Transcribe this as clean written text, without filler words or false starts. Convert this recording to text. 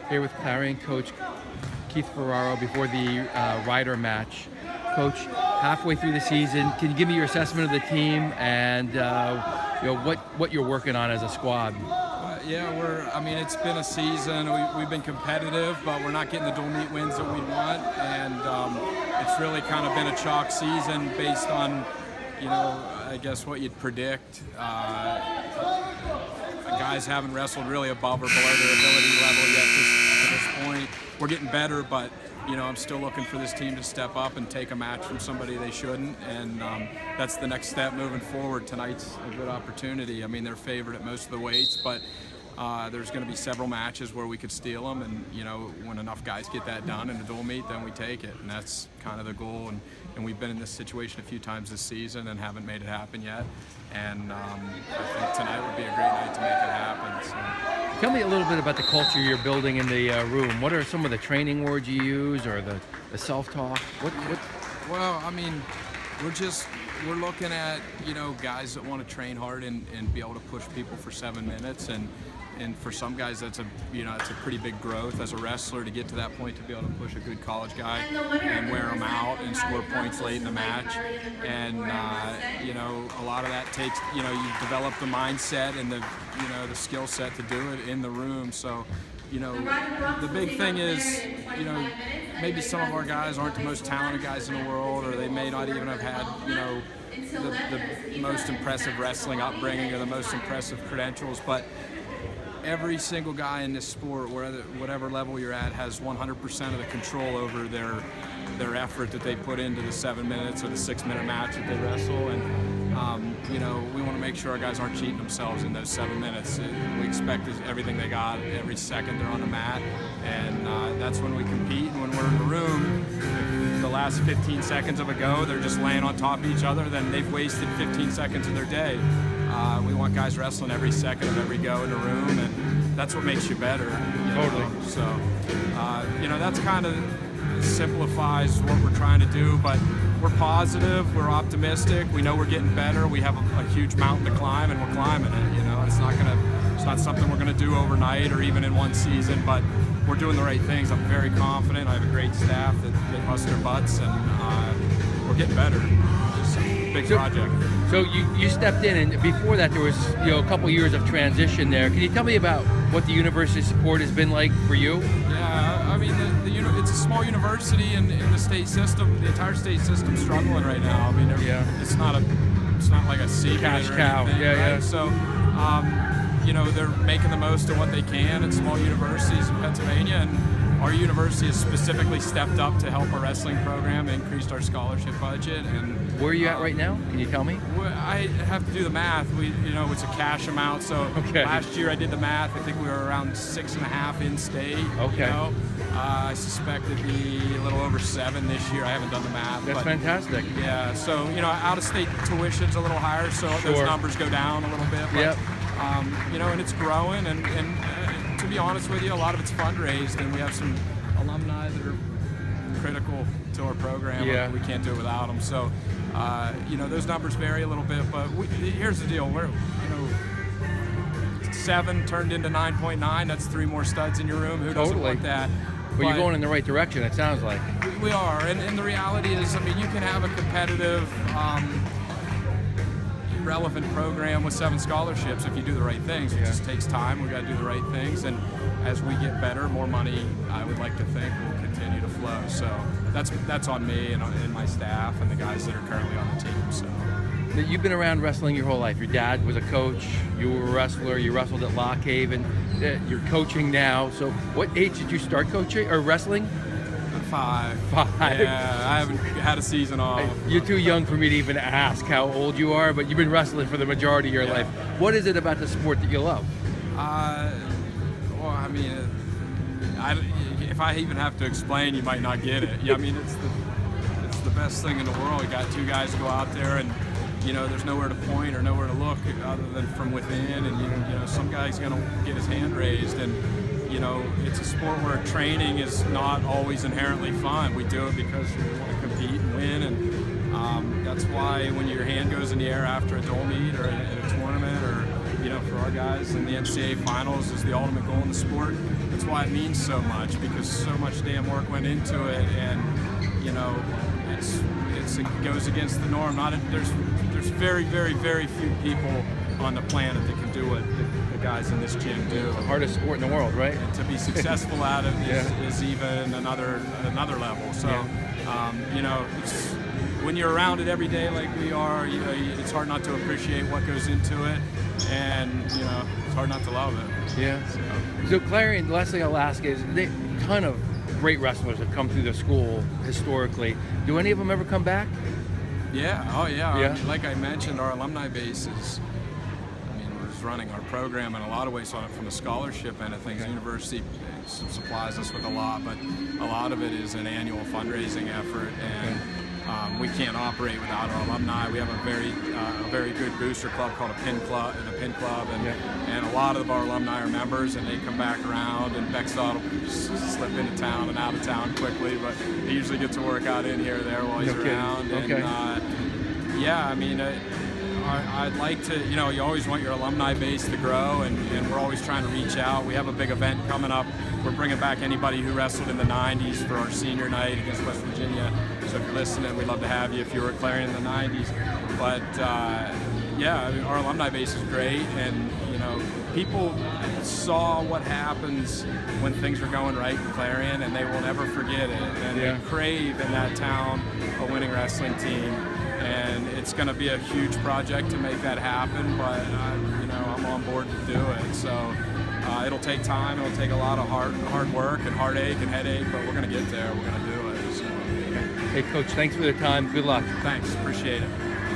here with Clarion coach Keith Ferraro before the Ryder match. Coach, halfway through the season, can you give me your assessment of the team and what you're working on as a squad? It's been a season. We've been competitive, but we're not getting the dual meet wins that we want, and it's really kind of been a chalk season based on, I guess what you'd predict. Guys haven't wrestled really above or below their ability level yet to this point. We're getting better, but I'm still looking for this team to step up and take a match from somebody they shouldn't, and that's the next step moving forward. Tonight's a good opportunity. I mean, they're favored at most of the weights, but there's going to be several matches where we could steal them, and when enough guys get that done in a dual meet, then we take it, and that's kind of the goal. And we've been in this situation a few times this season and haven't made it happen yet. And I think tonight would be a great night to make it happen. So. Tell me a little bit about the culture you're building in the room. What are some of the training words you use, or the self-talk? Well, I mean, we're looking at guys that want to train hard and be able to push people for 7 minutes, and for some guys that's it's a pretty big growth as a wrestler to get to that point, to be able to push a good college guy and wear him out and score points late in the match. And a lot of that takes you develop the mindset and the skill set to do it in the room. So the big thing is maybe some of our guys aren't the most talented guys in the world, or they may not even have had the most impressive wrestling upbringing or the most impressive credentials, but every single guy in this sport, whatever level you're at, has 100% of the control over their effort that they put into the 7 minutes or the 6 minute match that they wrestle. And we want to make sure our guys aren't cheating themselves in those 7 minutes. We expect everything they got every second they're on the mat, and that's when we compete. And when we're in the room, if the last 15 seconds of a go, they're just laying on top of each other, then they've wasted 15 seconds of their day. We want guys wrestling every second of every go in the room, and that's what makes you better. Totally. So, that's kind of simplifies what we're trying to do, but we're positive, we're optimistic, we know we're getting better, we have a huge mountain to climb, and we're climbing it. It's not something we're gonna do overnight or even in one season, but we're doing the right things. I'm very confident. I have a great staff that bust their butts, and we're getting better. It's a big project. So you stepped in, and before that there was a couple years of transition there. Can you tell me about what the university support has been like for you? Yeah, I mean, it's a small university, and in the state system, the entire state system's struggling right now. I mean, it's not like a secret Cash or cow. anything, Yeah, right? So, they're making the most of what they can at small universities in Pennsylvania, and our university has specifically stepped up to help our wrestling program, increased our scholarship budget. And where are you at right now? Can you tell me? I have to do the math. It's a cash amount. So last year I did the math. I think we were around 6.5 in state. Okay. I suspect it'd be a little over 7 this year. I haven't done the math. That's fantastic. Yeah. So out of state tuition's a little higher, so those numbers go down a little bit. But, yep. And it's growing, and to be honest with you, a lot of it's fundraised, and we have some alumni that are critical to our program. Yeah. We can't do it without them. So, those numbers vary a little bit, but here's the deal. We're, 7 turned into 9.9. That's 3 more studs in your room. Who doesn't want that? Well, you're going in the right direction, it sounds like. We are, and the reality is, I mean, you can have a competitive, relevant program with 7 scholarships if you do the right things. It just takes time. We've got to do the right things, and as we get better, more money, I would like to think, will continue to flow. So that's on me and my staff and the guys that are currently on the team. So you've been around wrestling your whole life. Your dad was a coach. You were a wrestler. You wrestled at Lock Haven. You're coaching now. So what age did you start coaching or wrestling? 5. 5. Yeah, I haven't had a season off. You're too young for me to even ask how old you are, but you've been wrestling for the majority of your life. What is it about the sport that you love? Well, I mean, if I even have to explain, you might not get it. Yeah, I mean, it's the best thing in the world. You got 2 guys go out there, and there's nowhere to point or nowhere to look other than from within, and some guy's gonna get his hand raised, and it's a sport where training is not always inherently fun. We do it because we want to compete and win, and that's why when your hand goes in the air after a dual meet or in a tournament, or for our guys in the NCAA finals is the ultimate goal in the sport. That's why it means so much, because so much damn work went into it, and it goes against the norm. There's very, very, very few people on the planet that can do what the guys in this gym do. The hardest sport in the world, right? And to be successful at it is even another level. So, it's, when you're around it every day like we are, it's hard not to appreciate what goes into it, and it's hard not to love it. Yeah. So Clarion, the last thing I'll ask is, a ton of great wrestlers have come through the school historically. Do any of them ever come back? Yeah. Oh yeah. Yeah. Like I mentioned, our alumni base is, we're running our program in a lot of ways from a scholarship end of things. The university supplies us with a lot, but a lot of it is an annual fundraising effort, and we can't operate without our alumni. We have a very good booster club called a pin club, and a lot of our alumni are members, and they come back around. And Bexall will slip into town and out of town quickly, but he usually gets to work out in here or there while he's around. Okay. And I'd like to, you always want your alumni base to grow, and we're always trying to reach out. We have a big event coming up. We're bringing back anybody who wrestled in the 90s for our senior night against West Virginia. So if you're listening, we'd love to have you if you were at Clarion in the 90s. But our alumni base is great, and people saw what happens when things are going right in Clarion, and they will never forget it. And they crave in that town a winning wrestling team. And it's going to be a huge project to make that happen, but I'm on board to do it. So it'll take time. It'll take a lot of hard work and heartache and headache, but we're going to get there. We're going to do it. So. Hey, Coach, thanks for the time. Good luck. Thanks. Appreciate it.